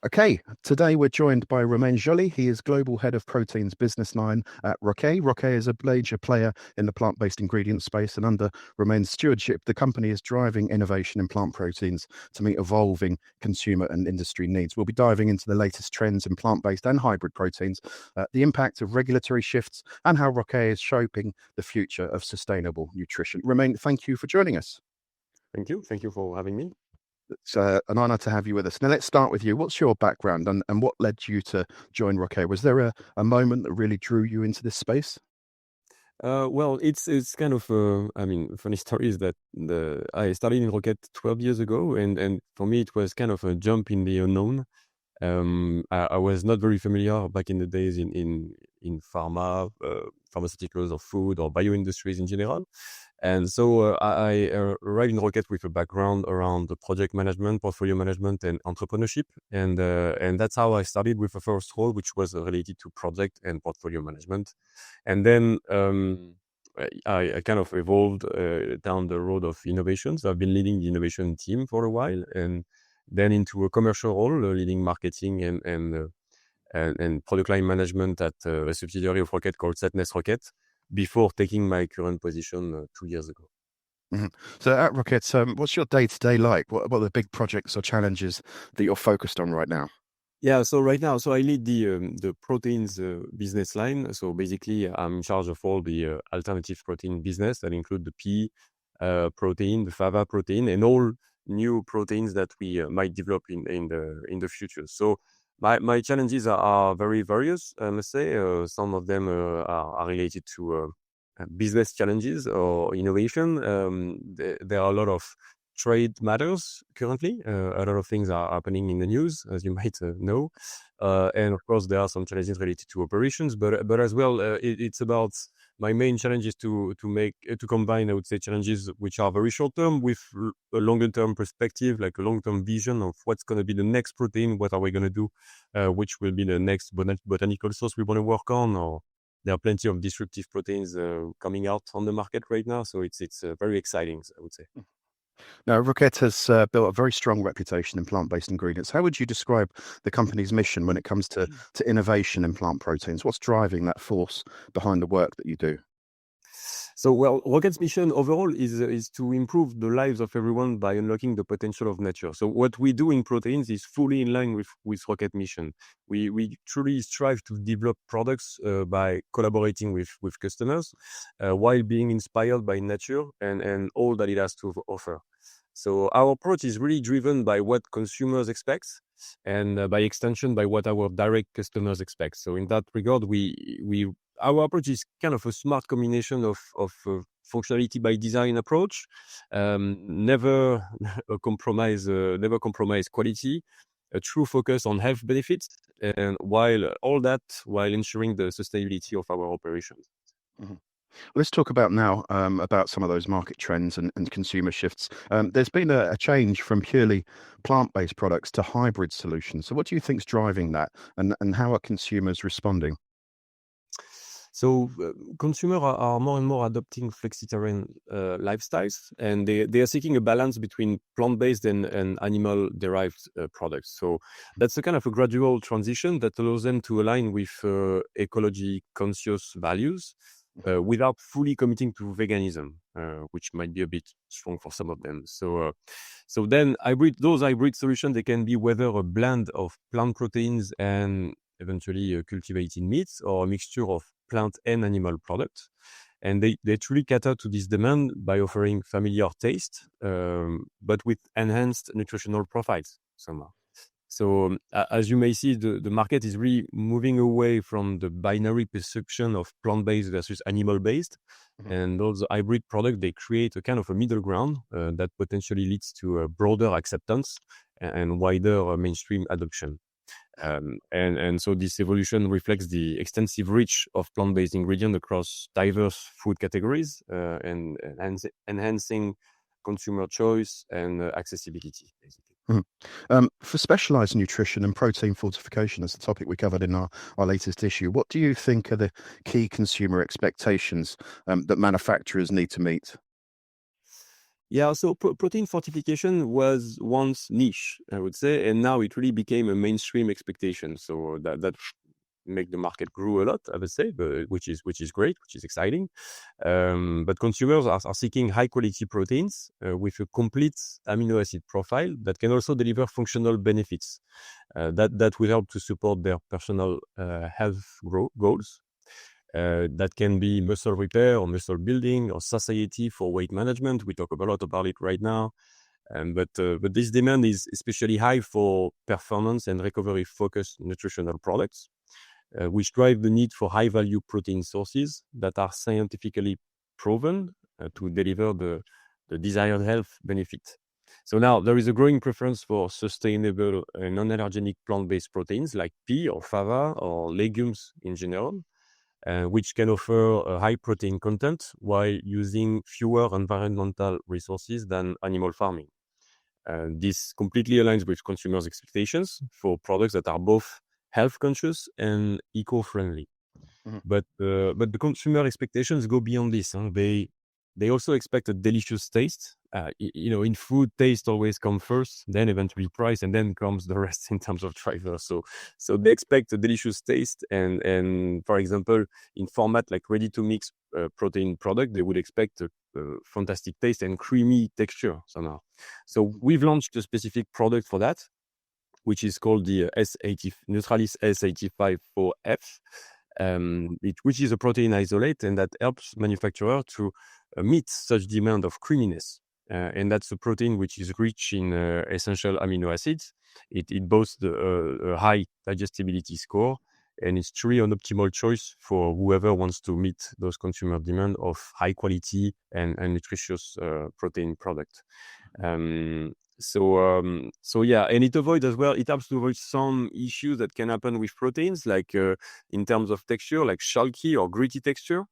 Okay, today we're joined by Romain Joly. He is Global Head of Proteins Business Line at Roquette. Roquette is a major player in the plant-based ingredient space, and under Romain's stewardship, the company is driving innovation in plant proteins to meet evolving consumer and industry needs. We'll be diving into the latest trends in plant-based and hybrid proteins, the impact of regulatory shifts, and how Roquette is shaping the future of sustainable nutrition. Romain, thank you for joining us. Thank you. Thank you for having me. It's an honor to have you with us. Now, let's start with you. What's your background and what led you to join Roquette? Was there a moment that really drew you into this space? Well, it's kind of funny story is that I started in Rocket 12 years ago, and for me it was kind of a jump in the unknown. I was not very familiar back in the days in pharma, pharmaceuticals or food or bioindustries in general. And so I arrived in Rocket with a background around the project management, portfolio management, and entrepreneurship. And that's how I started with the first role, which was related to project and portfolio management. And then I kind of evolved down the road of innovations. I've been leading the innovation team for a while, and then into a commercial role, leading marketing and product line management at a subsidiary of Roquette called Setness Roquette, before taking my current position 2 years ago. Mm-hmm. So at Roquette, what's your day-to-day like? What are the big projects or challenges that you're focused on right now? Yeah, so right now, I lead the proteins business line. So basically, I'm in charge of all the alternative protein business that include the pea protein, the fava protein, and all new proteins that we might develop in the future. So my challenges are very various, I must say. Some of them are related to business challenges or innovation. There are a lot of trade matters currently. A lot of things are happening in the news, as you might know. And of course, there are some challenges related to operations, but as well, it's about my main challenge is to combine, I would say, challenges which are very short term with a longer term perspective, like a long term vision of what's going to be the next protein, what are we going to do, which will be the next botanical source we want to work on, or there are plenty of disruptive proteins coming out on the market right now. So it's very exciting, I would say. Now, Roquette has built a very strong reputation in plant-based ingredients. How would you describe the company's mission when it comes to innovation in plant proteins? What's driving that force behind the work that you do? So, well, Rocket's mission overall is to improve the lives of everyone by unlocking the potential of nature. So what we do in proteins is fully in line with Rocket mission. We truly strive to develop products by collaborating with customers while being inspired by nature and all that it has to offer. So our approach is really driven by what consumers expect and by extension by what our direct customers expect. So in that regard, our approach is kind of a smart combination of functionality by design approach, never compromise quality, a true focus on health benefits, and while ensuring the sustainability of our operations. Mm-hmm. Let's talk about now about some of those market trends and consumer shifts. There's been a change from purely plant-based products to hybrid solutions. So what do you think is driving that, and how are consumers responding? So consumers are more and more adopting flexitarian lifestyles, and they are seeking a balance between plant-based and animal-derived products. So that's a kind of a gradual transition that allows them to align with ecology-conscious values without fully committing to veganism, which might be a bit strong for some of them. So then those hybrid solutions, they can be whether a blend of plant proteins and eventually cultivated meats, or a mixture of plant and animal products. And they truly cater to this demand by offering familiar taste, but with enhanced nutritional profiles somehow. So as you may see, the market is really moving away from the binary perception of plant-based versus animal-based. Mm-hmm. And those hybrid products, they create a kind of a middle ground that potentially leads to a broader acceptance and wider mainstream adoption. And so this evolution reflects the extensive reach of plant-based ingredients across diverse food categories and enhancing consumer choice and accessibility, basically. Mm-hmm. For specialized nutrition and protein fortification, as the topic we covered in our latest issue, what do you think are the key consumer expectations that manufacturers need to meet? Yeah, so protein fortification was once niche, I would say, and now it really became a mainstream expectation. So that make the market grow a lot, I would say, but which is great, which is exciting. But consumers are seeking high quality proteins with a complete amino acid profile that can also deliver functional benefits that will help to support their personal health goals. That can be muscle repair or muscle building or satiety for weight management. We talk a lot about it right now. But this demand is especially high for performance and recovery focused nutritional products, which drive the need for high value protein sources that are scientifically proven to deliver the desired health benefit. So now there is a growing preference for sustainable non-allergenic plant-based proteins like pea or fava or legumes in general, which can offer a high protein content while using fewer environmental resources than animal farming. This completely aligns with consumers' expectations for products that are both health conscious and eco-friendly. Mhm. But the consumer expectations go beyond this. They also expect a delicious taste. In food, taste always comes first, then eventually price, and then comes the rest in terms of drivers. So they expect a delicious taste, and for example, in format like ready to mix protein product, they would expect a fantastic taste and creamy texture somehow. So we've launched a specific product for that, which is called the S80 Neutralis S854F, which is a protein isolate, and that helps manufacturer to meet such demand of creaminess. And that's a protein which is rich in essential amino acids. It boasts a high digestibility score, and it's truly an optimal choice for whoever wants to meet those consumer demand of high quality and nutritious protein product. So yeah, and it avoids as well. It helps to avoid some issues that can happen with proteins, like in terms of texture, like chalky or gritty texture.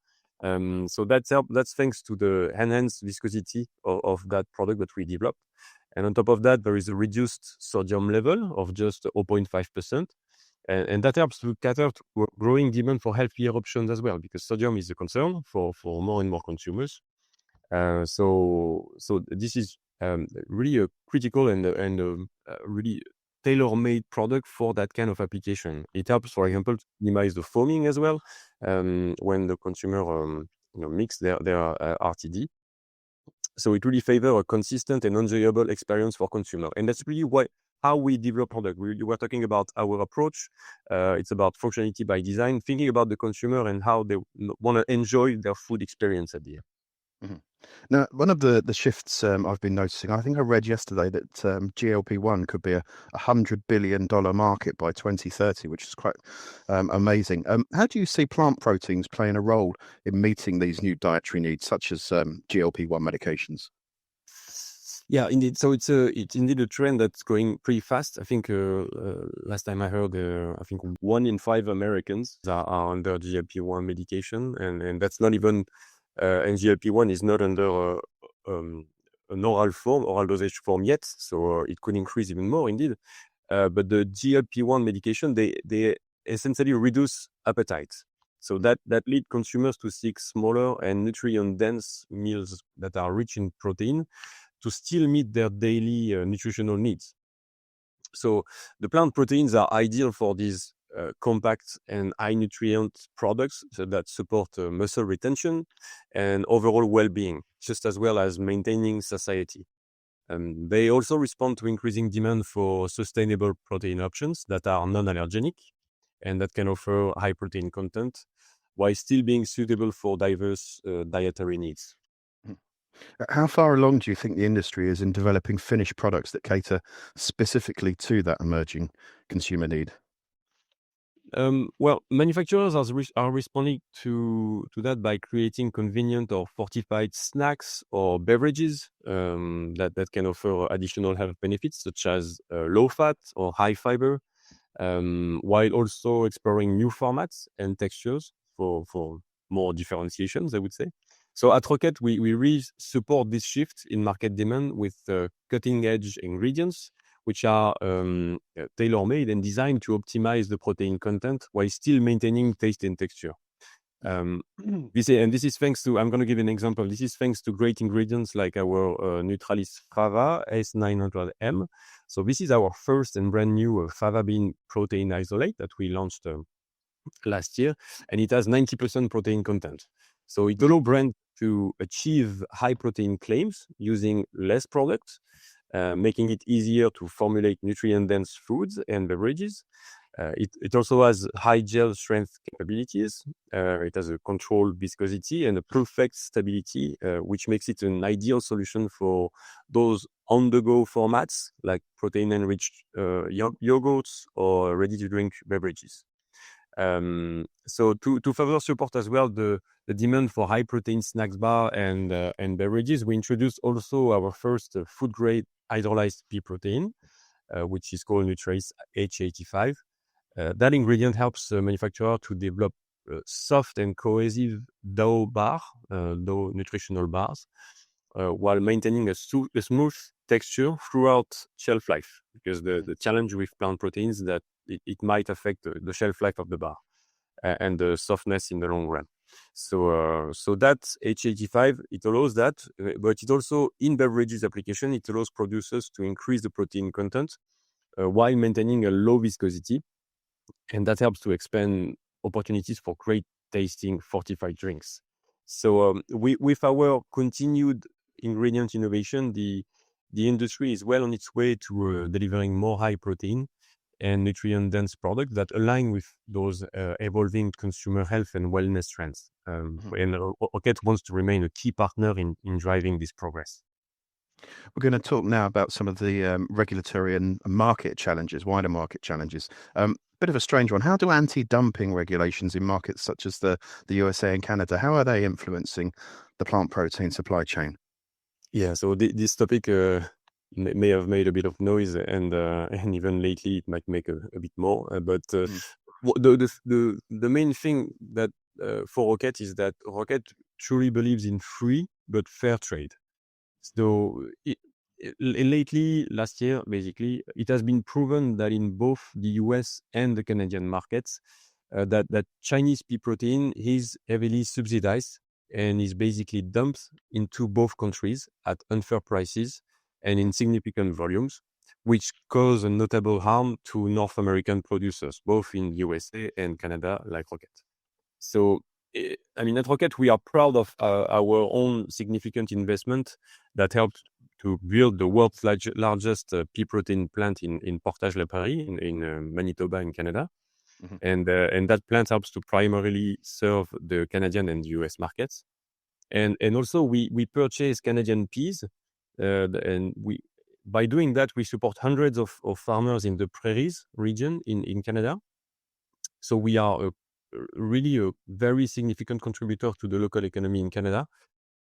So that's thanks to the enhanced viscosity of that product that we developed. And on top of that, there is a reduced sodium level of just 0.5%. And that helps to cater to growing demand for healthier options as well, because sodium is a concern for more and more consumers. So this is really a critical and really tailor-made product for that kind of application. It helps, for example, to minimize the foaming as well when the consumer mix their RTD. So it really favors a consistent and enjoyable experience for consumer, and that's really how we develop product. You were talking about our approach. It's about functionality by design, thinking about the consumer and how they want to enjoy their food experience at the end. Mhm. Now, one of the shifts I've been noticing, I think I read yesterday that GLP-1 could be a $100 billion market by 2030, which is quite amazing. How do you see plant proteins playing a role in meeting these new dietary needs, such as GLP-1 medications? Yeah, indeed. So it's indeed a trend that's going pretty fast. I think last time I heard, I think 1 in 5 Americans are under GLP-1 medication, and that's not even. And GLP-1 is not under an oral dosage form yet, so it could increase even more, indeed. But the GLP-1 medication, they essentially reduce appetite. So that lead consumers to seek smaller and nutrient-dense meals that are rich in protein to still meet their daily nutritional needs. So the plant proteins are ideal for these compact and high nutrient products that support muscle retention and overall well-being, just as well as maintaining satiety. They also respond to increasing demand for sustainable protein options that are non-allergenic and that can offer high protein content while still being suitable for diverse dietary needs. How far along do you think the industry is in developing finished products that cater specifically to that emerging consumer need? Well, manufacturers are responding to that by creating convenient or fortified snacks or beverages that can offer additional health benefits, such as low fat or high fiber, while also exploring new formats and textures for more differentiations, I would say. So at Roquette, we really support this shift in market demand with cutting edge ingredients, which are tailor-made and designed to optimize the protein content while still maintaining taste and texture. This is thanks to, I'm going to give an example. This is thanks to great ingredients like our Nutralis Fava S900M. So this is our first and brand new fava bean protein isolate that we launched last year, and it has 90% protein content. So it allows brands to achieve high protein claims using less products, making it easier to formulate nutrient-dense foods and beverages. It also has high gel strength capabilities. It has a controlled viscosity and a perfect stability, which makes it an ideal solution for those on-the-go formats like protein-enriched yogurts or ready-to-drink beverages. So to further support as well the demand for high protein snacks bar and beverages, we introduced also our first food grade hydrolyzed pea protein, which is called Nutrace H85. That ingredient helps the manufacturer to develop soft and cohesive dough nutritional bars, while maintaining a smooth texture throughout shelf life. Because the challenge with plant proteins is that it might affect the shelf life of the bar and the softness in the long run. So that H85, it allows that, but it also, in beverages application, it allows producers to increase the protein content while maintaining a low viscosity. And that helps to expand opportunities for great tasting fortified drinks. So with our continued ingredient innovation, the industry is well on its way to delivering more high protein and nutrient dense products that align with those evolving consumer health and wellness trends. And Roquette wants to remain a key partner in driving this progress. We're going to talk now about some of the regulatory and market challenges, wider market challenges. Bit of a strange one. How do anti-dumping regulations in markets such as the USA and Canada, how are they influencing the plant protein supply chain? Yeah, so this topic may have made a bit of noise, and even lately it might make a bit more. But the main thing that for Roquette is that Roquette truly believes in free but fair trade. So lately, last year, basically, it has been proven that in both the US and the Canadian markets, that Chinese pea protein is heavily subsidized and is basically dumped into both countries at unfair prices and in significant volumes, which cause a notable harm to North American producers, both in USA and Canada, like Roquette. So, I mean, at Roquette, we are proud of our own significant investment that helped to build the world's largest pea protein plant in Portage-la-Prairie in Manitoba in Canada. And that plant helps to primarily serve the Canadian and US markets. And also we purchase Canadian peas, and by doing that, we support hundreds of farmers in the prairies region in Canada. So we are really a very significant contributor to the local economy in Canada.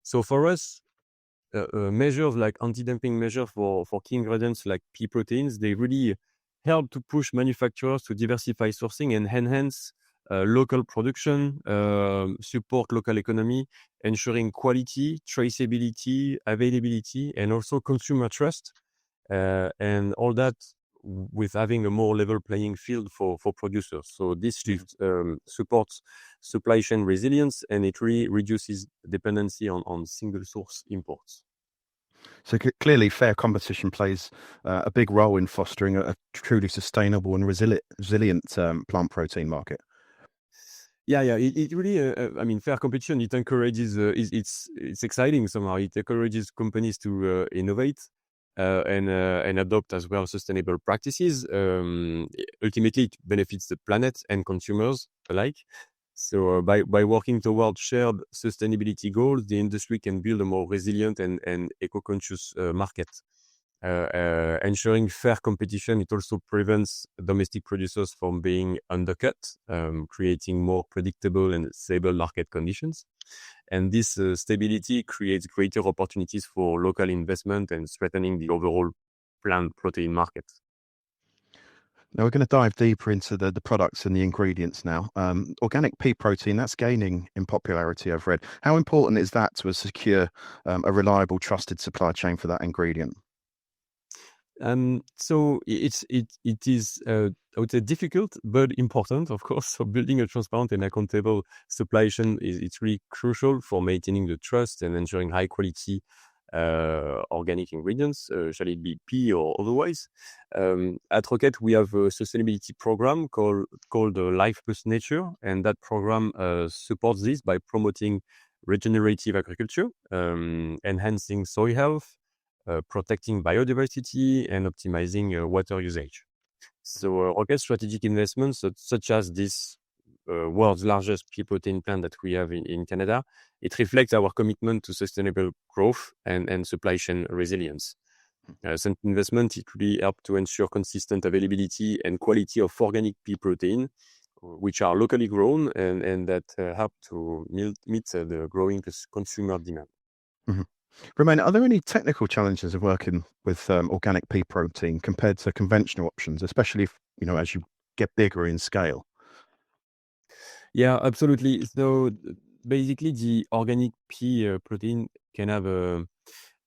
So for us, measures like anti-dumping measures for key ingredients like pea proteins, they really help to push manufacturers to diversify sourcing and enhance local production, support local economy, ensuring quality, traceability, availability, and also consumer trust, and all that with having a more level playing field for producers. So this shift supports supply chain resilience, and it really reduces dependency on single source imports. So clearly fair competition plays a big role in fostering a truly sustainable and resilient plant protein market. Yeah. It really, I mean, fair competition, it encourages, it's exciting somehow. It encourages companies to innovate and adopt as well sustainable practices. Ultimately, it benefits the planet and consumers alike. So by working towards shared sustainability goals, the industry can build a more resilient and eco-conscious market. Ensuring fair competition, it also prevents domestic producers from being undercut, creating more predictable and stable market conditions. And this stability creates greater opportunities for local investment and strengthening the overall plant protein market. Now we're going to dive deeper into the products and the ingredients now. Organic pea protein, that's gaining in popularity, I've read. How important is that to secure a reliable, trusted supply chain for that ingredient? So it is I would say difficult but important, of course. So building a transparent and accountable supply chain is it's really crucial for maintaining the trust and ensuring high quality organic ingredients, shall it be pea or otherwise. At Roquette, we have a sustainability program called Life Plus Nature, and that program supports this by promoting regenerative agriculture, enhancing soil health, protecting biodiversity, and optimizing water usage. So, Rocket strategic investments such as this world's largest pea protein plant that we have in Canada, it reflects our commitment to sustainable growth and supply chain resilience. Such investment, it really help to ensure consistent availability and quality of organic pea protein, which are locally grown and that help to meet the growing consumer demand. Mhm. Romain, are there any technical challenges of working with organic pea protein compared to conventional options, especially if, as you get bigger in scale? Yeah, absolutely. So basically, the organic pea protein can have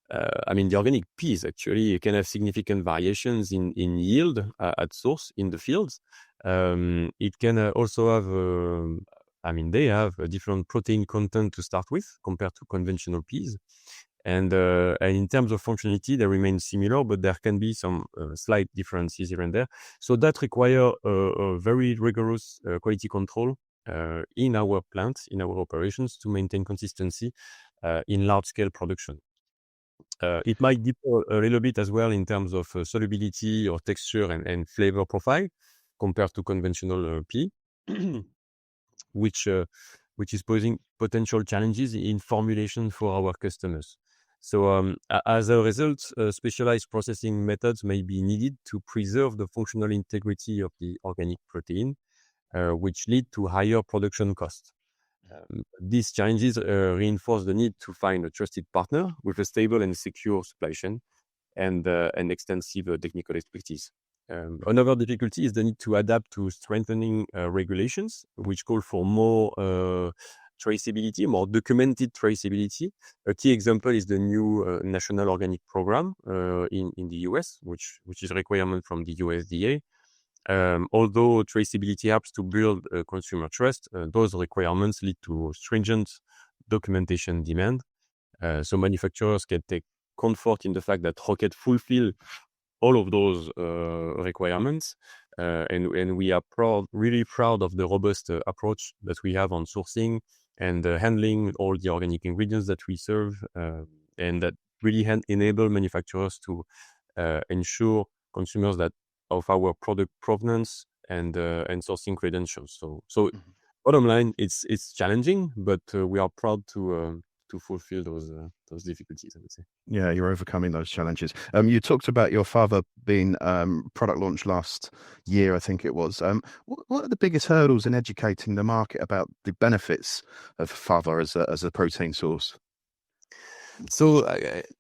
I mean, the organic peas actually can have significant variations in yield at source in the fields. It can also have, I mean, they have a different protein content to start with compared to conventional peas. And in terms of functionality, they remain similar, but there can be some slight differences here and there. So that require a very rigorous quality control in our plants, in our operations, to maintain consistency in large-scale production. It might differ a little bit as well in terms of solubility or texture and flavor profile compared to conventional pea, which uh, which is posing potential challenges in formulation for our customers. So as a result, specialized processing methods may be needed to preserve the functional integrity of the organic protein, which lead to higher production costs. These challenges reinforce the need to find a trusted partner with a stable and secure supply chain and extensive technical expertise. Another difficulty is the need to adapt to strengthening regulations, which call for more traceability, more documented traceability. A key example is the new National Organic Program in the US, which is a requirement from the USDA. Although traceability helps to build consumer trust, those requirements lead to stringent documentation demand. So manufacturers can take comfort in the fact that Rocket fulfill all of those requirements, and we are really proud of the robust approach that we have on sourcing and handling all the organic ingredients that we serve, and that really enable manufacturers to ensure consumers that of our product provenance and sourcing credentials. So Mhm. bottom line, it's challenging, but we are proud to fulfill those difficulties, I would say. Yeah, you're overcoming those challenges. You talked about your father being product launch last year, I think it was. What are the biggest hurdles in educating the market about the benefits of fava as a protein source? So,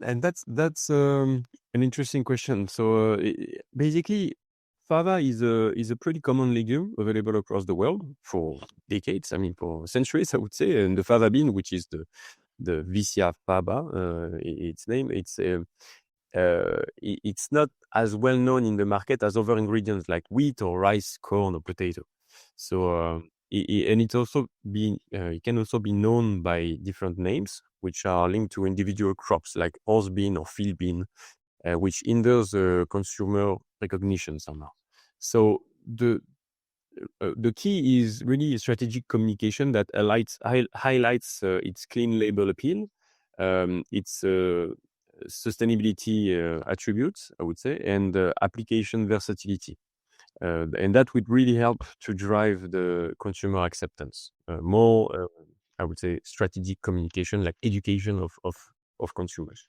and that's an interesting question. So, basically, fava is a pretty common legume available across the world for decades. I mean, for centuries, I would say. And the fava bean, which is the Vicia faba, its name, it's not as well known in the market as other ingredients like wheat or rice, corn or potato. So, and it can also be known by different names, which are linked to individual crops like horse bean or field bean, which hinders consumer recognition somehow. So the key is really strategic communication that highlights its clean label appeal, its sustainability attributes, I would say, and application versatility. And that would really help to drive the consumer acceptance. More, I would say, strategic communication, like education of consumers.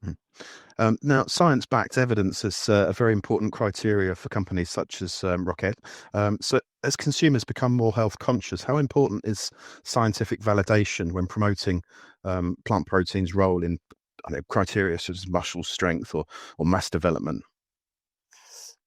Mm. Now, science-backed evidence is a very important criteria for companies such as Roquette. So, as consumers become more health conscious, how important is scientific validation when promoting plant protein's role in, I don't know, criteria such as muscle strength or mass development?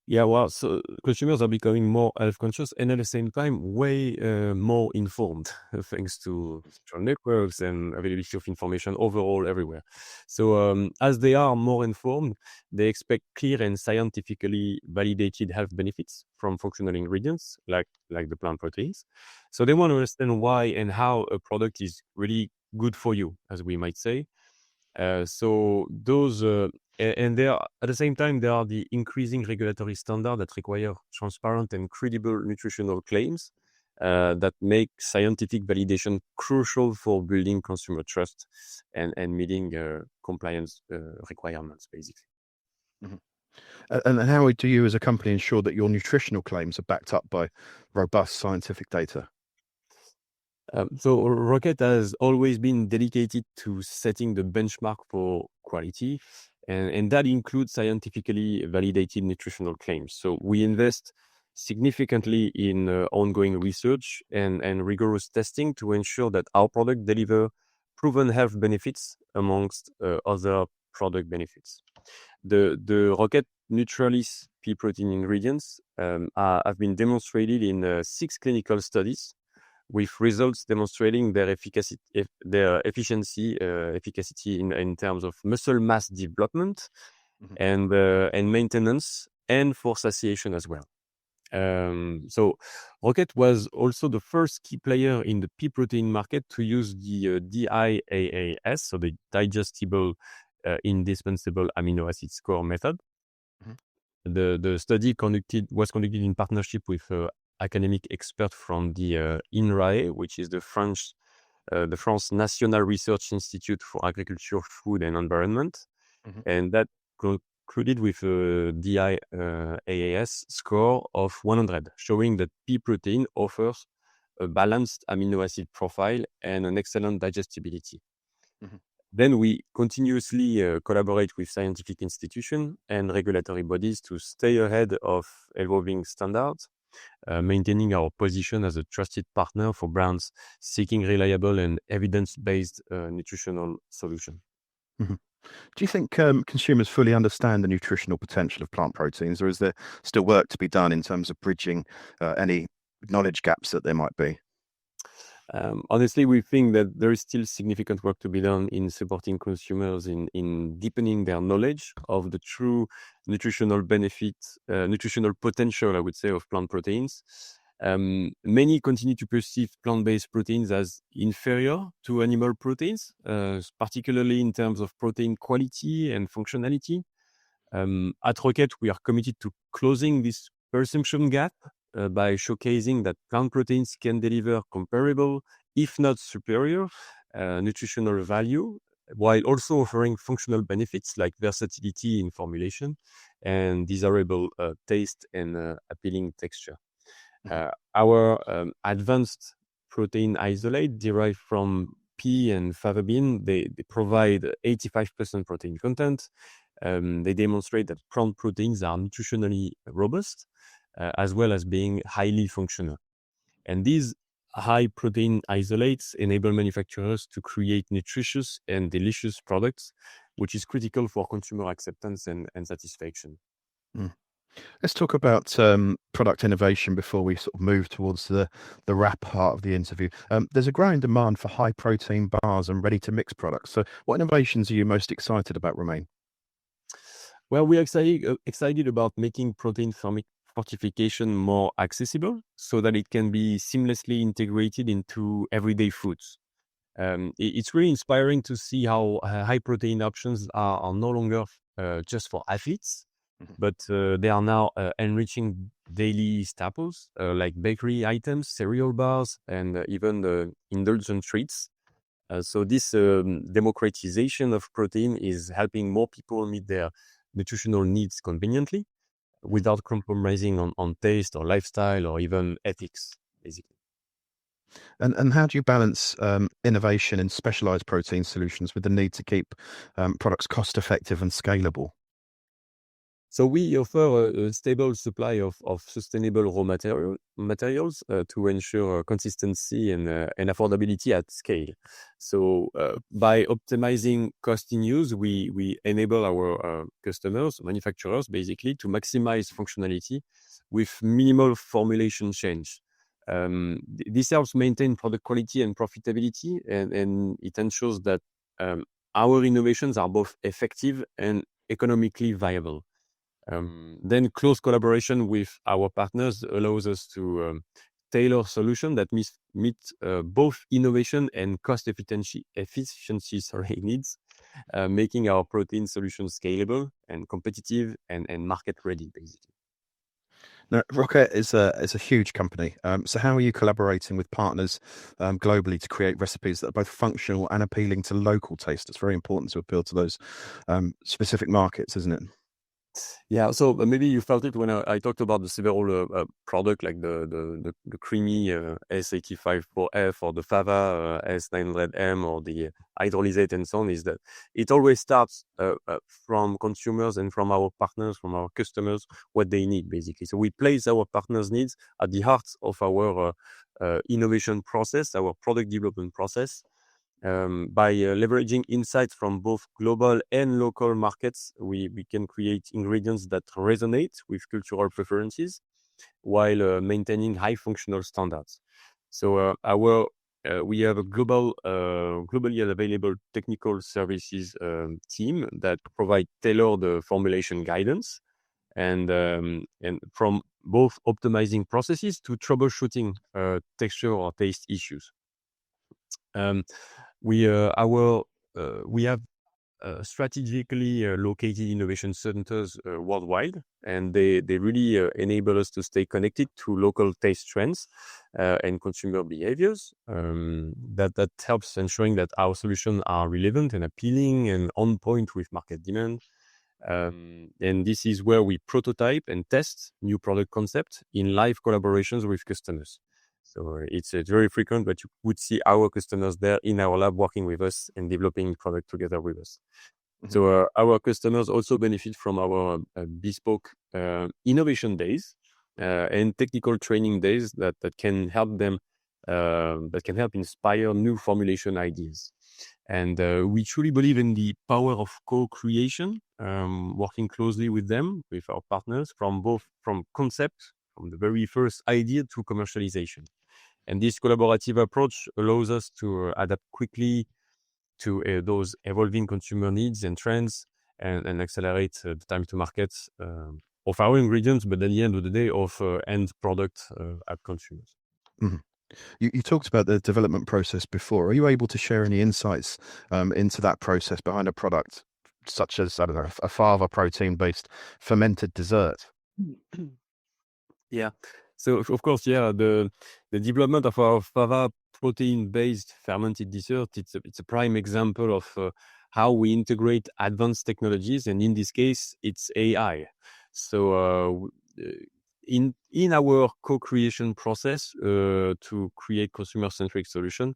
Yeah, well, so consumers are becoming more health conscious and at the same time way more informed thanks to social networks and availability of information overall everywhere. So as they are more informed, they expect clear and scientifically validated health benefits from functional ingredients like the plant proteins. So they want to understand why and how a product is really good for you, as we might say. So those and there at the same time there are the increasing regulatory standards that require transparent and credible nutritional claims that make scientific validation crucial for building consumer trust and meeting compliance requirements, basically. Mhm. And how do you as a company ensure that your nutritional claims are backed up by robust scientific data? So Roquette has always been dedicated to setting the benchmark for quality, and that includes scientifically validated nutritional claims. So we invest significantly in ongoing research and rigorous testing to ensure that our product deliver proven health benefits amongst other product benefits. The Roquette Neutralis pea protein ingredients have been demonstrated in 6 clinical studies with results demonstrating their efficacy, efficacy in terms of muscle mass development Mhm. and maintenance and for satiation as well. So Roquette was also the first key player in the pea protein market to use the DIAAS, so the digestible indispensable amino acid score method. Mhm. The study was conducted in partnership with academic experts from the INRAE, which is the France National Research Institute for Agriculture, Food and Environment, Mhm. and that concluded with a DIAAS score of 100, showing that pea protein offers a balanced amino acid profile and an excellent digestibility. Mhm. Then we continuously collaborate with scientific institutions and regulatory bodies to stay ahead of evolving standards, maintaining our position as a trusted partner for brands seeking reliable and evidence-based nutritional solutions. Mhm. Do you think consumers fully understand the nutritional potential of plant proteins, or is there still work to be done in terms of bridging any knowledge gaps that there might be? Honestly, we think that there is still significant work to be done in supporting consumers in deepening their knowledge of the true nutritional benefits, nutritional potential, I would say, of plant proteins. Many continue to perceive plant-based proteins as inferior to animal proteins, particularly in terms of protein quality and functionality. At Roquette, we are committed to closing this perception gap by showcasing that plant proteins can deliver comparable, if not superior, nutritional value, while also offering functional benefits like versatility in formulation and desirable taste and appealing texture. Mhm. Our advanced protein isolate derived from pea and fava bean, they provide 85% protein content. They demonstrate that plant proteins are nutritionally robust, as well as being highly functional. And these high protein isolates enable manufacturers to create nutritious and delicious products, which is critical for consumer acceptance and satisfaction. Mm. Let's talk about product innovation before we sort of move towards the wrap part of the interview. There's a growing demand for high protein bars and ready to mix products. So, what innovations are you most excited about, Romain? Well, we're excited about making protein fortification more accessible so that it can be seamlessly integrated into everyday foods. It's really inspiring to see how high protein options are no longer just for athletes, Mhm. but they are now enriching daily staples like bakery items, cereal bars, and even indulgent treats. So this democratization of protein is helping more people meet their nutritional needs conveniently Mhm. without compromising on taste or lifestyle or even ethics, basically. And how do you balance innovation in specialized protein solutions with the need to keep products cost effective and scalable? So we offer a stable supply of sustainable raw materials to ensure consistency and affordability at scale. So by optimizing cost in use, we enable our customers, manufacturers, basically to maximize functionality with minimal formulation change. This helps maintain product quality and profitability, and it ensures that our innovations are both effective and economically viable. Then close collaboration with our partners allows us to tailor solutions that meet both innovation and cost efficiency needs, making our protein solution scalable and competitive and market ready, basically. Now, Roquette is a huge company. So how are you collaborating with partners globally to create recipes that are both functional and appealing to local taste? It's very important to appeal to those specific markets, isn't it? Yeah, so maybe you felt it when I talked about the several product like the creamy S85-4F or the Fava S900M or the hydrolysate and so on, is that it always starts from consumers and from our partners, from our customers, what they need, basically. So we place our partners' needs at the heart of our innovation process, our product development process. By leveraging insights from both global and local markets, we can create ingredients that resonate with cultural preferences while maintaining high functional standards. So we have a globally available technical services team that provide tailored formulation guidance and from both optimizing processes to troubleshooting texture or taste issues. Um, we have strategically located innovation centers worldwide, and they really enable us to stay connected to local taste trends and consumer behaviors. That helps ensuring that our solutions are relevant and appealing and on point with market demand. And this is where we prototype and test new product concepts in live collaborations with customers. So it's very frequent, but you would see our customers there in our lab working with us and developing product together with us. Mhm. So our customers also benefit from our bespoke innovation days and technical training days that can help them that can help inspire new formulation ideas. And we truly believe in the power of co-creation, working closely with them, with our partners, from concept, from the very first idea to commercialization. And this collaborative approach allows us to adapt quickly to those evolving consumer needs and trends, and accelerate the time to market of our ingredients, but at the end of the day, of end product at consumers. Mhm. You talked about the development process before. Are you able to share any insights into that process behind a product, such as, I don't know, a fava protein-based fermented dessert? Yeah. So of course, yeah, the development of our fava protein-based fermented dessert, it's a prime example of how we integrate advanced technologies, and in this case, it's AI. So in our co-creation process to create consumer-centric solution,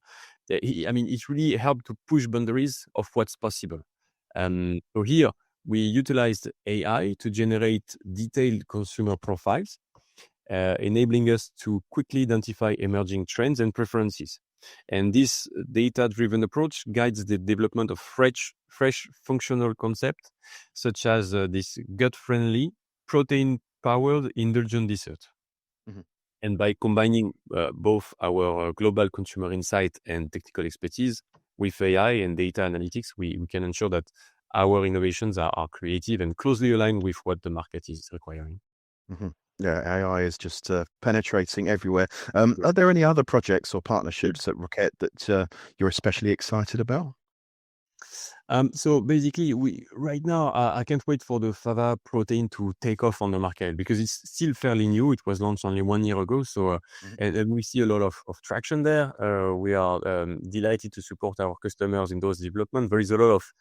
I mean, it really helped to push boundaries of what's possible. So here we utilized AI to generate detailed consumer profiles, enabling us to quickly identify emerging trends and preferences. And this data-driven approach guides the development of fresh functional concepts, such as this gut-friendly, protein-powered indulgent dessert. Mhm. And by combining both our global consumer insight and technical expertise with AI and data analytics, we can ensure that our innovations are creative and closely aligned with what the market is requiring. Mhm. Yeah, AI is just penetrating everywhere. Yeah. Are there any other projects or partnerships at Roquette that you're especially excited about? So basically, we right now I can't wait for the fava protein to take off on the market because it's still fairly new. It was launched only 1 year ago, so Mhm. and we see a lot of traction there. We are delighted to support our customers in those development. There is a lot of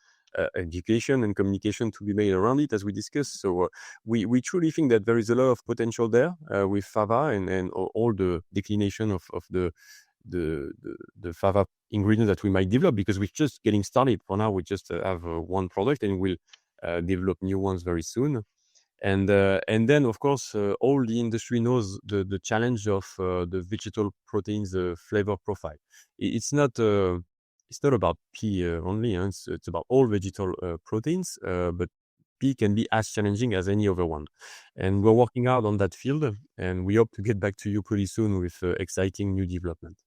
education and communication to be made around it, as we discussed. So we truly think that there is a lot of potential there with fava and all the declination of the fava ingredient that we might develop, because we're just getting started. For now, we just have one product, and we'll develop new ones very soon. And then of course all the industry knows the challenge of the vegetal proteins flavor profile. It's not about pea only, huh? It's about all vegetal proteins, but pea can be as challenging as any other one. And we're working hard on that field, and we hope to get back to you pretty soon with exciting new development.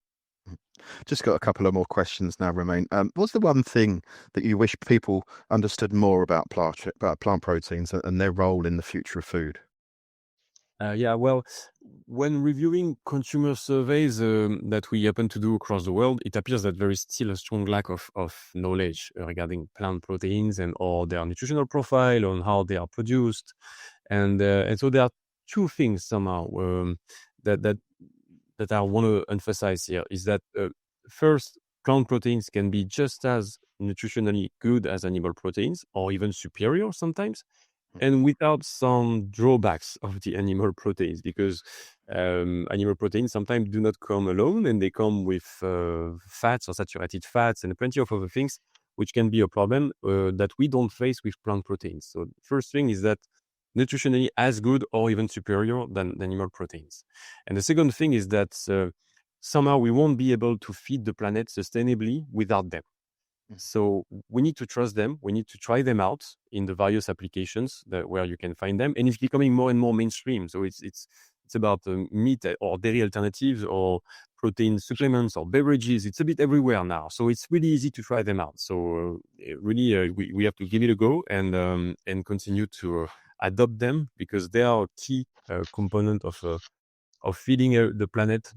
Just got a couple of more questions now, Romain. What's the one thing that you wish people understood more about plant proteins and their role in the future of food? Yeah, well, when reviewing consumer surveys that we happen to do across the world, it appears that there is still a strong lack of knowledge regarding plant proteins and or their nutritional profile, on how they are produced, and so there are two things somehow that that that I want to emphasize here is that first, plant proteins can be just as nutritionally good as animal proteins, or even superior sometimes, and without some drawbacks of the animal proteins, because animal proteins sometimes do not come alone, and they come with fats or saturated fats and plenty of other things, which can be a problem that we don't face with plant proteins. So the first thing is that nutritionally as good or even superior than animal proteins. And the second thing is that somehow we won't be able to feed the planet sustainably without them. So we need to trust them. We need to try them out in the various applications where you can find them, and it's becoming more and more mainstream. So it's about meat or dairy alternatives or protein supplements or beverages. It's a bit everywhere now. So it's really easy to try them out. So really, we have to give it a go and continue to adopt them, because they are a key component of feeding the planet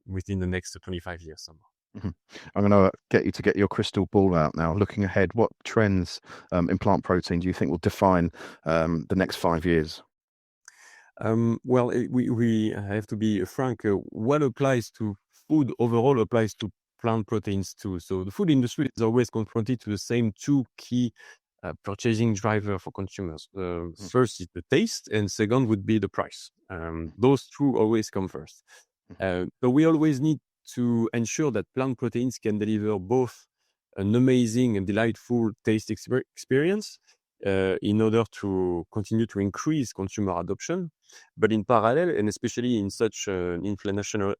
within the next 25 years somehow. Mhm. I'm going to get your crystal ball out now. Looking ahead, what trends in plant protein do you think will define the next 5 years? Well, we have to be frank. What applies to food overall applies to plant proteins too. So the food industry is always confronted to the same two key purchasing driver for consumers. First is the taste, and second would be the price. Those two always come first. But we always need to ensure that plant proteins can deliver both an amazing and delightful taste experience in order to continue to increase consumer adoption. But in parallel, and especially in such an inflationary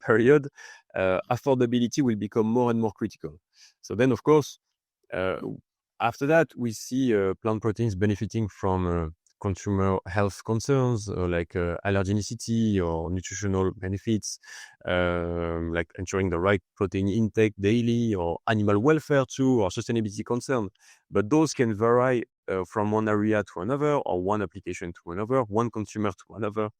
period, affordability will become more and more critical. So then, of course, uh, after that, we see plant proteins benefiting from consumer health concerns like allergenicity or nutritional benefits, like ensuring the right protein intake daily, or animal welfare too, or sustainability concern. But those can vary from one area to another, or one application to another, one consumer to another.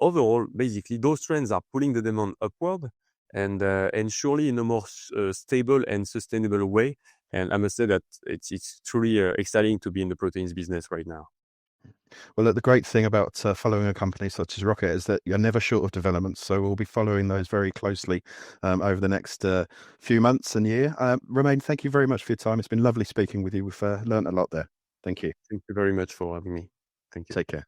Overall, basically, those trends are pulling the demand upward, and surely in a more stable and sustainable way. And I must say that it's truly exciting to be in the proteins business right now. Well, look, the great thing about following a company such as Roquette is that you're never short of developments. So we'll be following those very closely over the next few months and year. Romain, thank you very much for your time. It's been lovely speaking with you. We've learned a lot there. Thank you. Thank you very much for having me. Thank you. Take care.